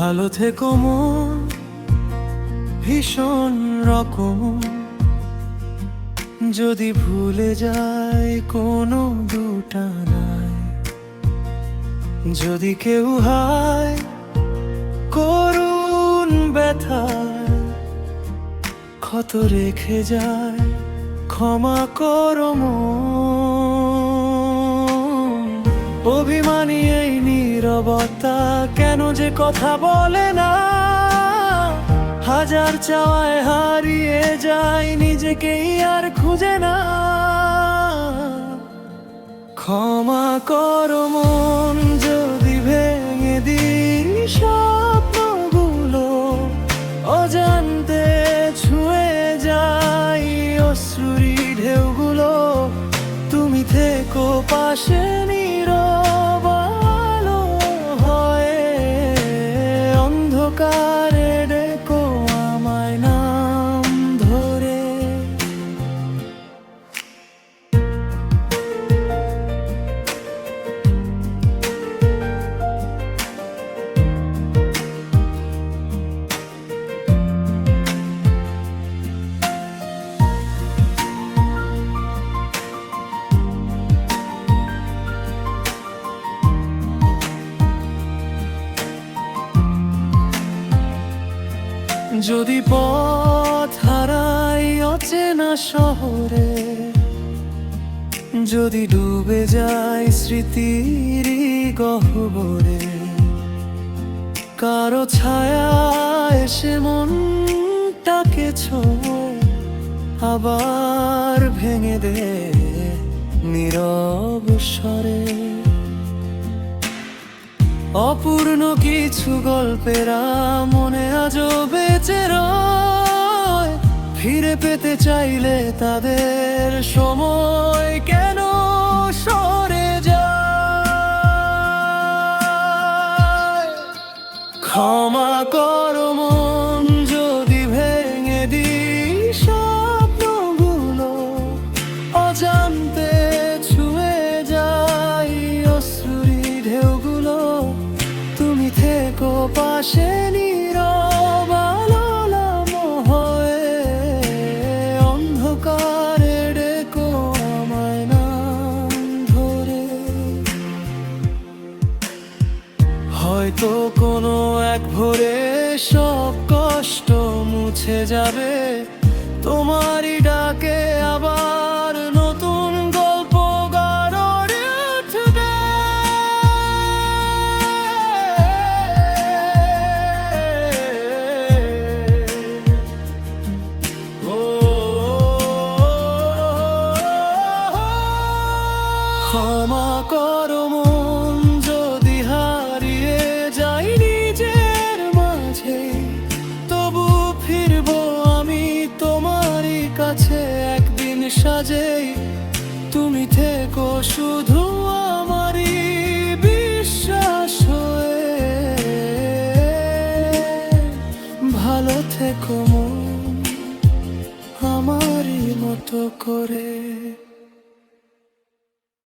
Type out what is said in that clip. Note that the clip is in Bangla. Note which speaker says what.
Speaker 1: ভালো থেকো মন, ভীষণ রকম। যদি ভুলে যায় কোনো দুটা নাই, যদি কেউ হায় করুণ ব্যথায় ক্ষত রেখে যায়, ক্ষমা করো মন। অভিমানী এই নীরবতা কেন যে কথা বলে না, হাজার চাওয়ায় হারিয়ে যায়, নিজেকেই আর খুঁজে না। ক্ষমা করো মন, যদি ভেঙে দিই স্বপ্নগুলো, অজান্তে ছুঁয়ে যাই অশ্রুরি ঢেউগুলো। তুমি থেকো পাশে নীরব আলো হয়ে, অন্ধকারে ডেকো আমায় নাম ধরে। যদি পথ হারাই অচেনা শহরে, যদি ডুবে যায় স্মৃতির গহ্বরে, কারো ছায়া এসে মনটাকে ছোঁয়, আবার ভেঙে দে নীরব স্বরে। অপূর্ণ কিছু গল্পেরা মনে আজও বেঁচে রয়, ফিরে পেতে চাইলে তাদের সময় কেন সরে যায়। ক্ষমা করো মন, যদি ভেঙে দিই স্বপ্নগুলো, অজান্তে ছুঁয়ে যাই অশ্রুরি ঢেউগুলো। তুমি থেকো পাশে নীরব আলো হয়ে, অন্ধকারে ডেকো আমায় নাম ধরে। হয়তো কোনো এক ভোরে সব কষ্ট মুছে যাবে, তোমারই ডাকে আবার নতুন গল্প গড়ে উঠবে। ক্ষমা করো মন, যদি হারিয়ে যাই নিজের মাঝে, তবু ফিরবো আমি তোমারই কাছে একদিন সাজেই। তুমি থেকো শুধু আমারই বিশ্বাস হয়ে, ভালো থেকো মন আমারই মতো করে।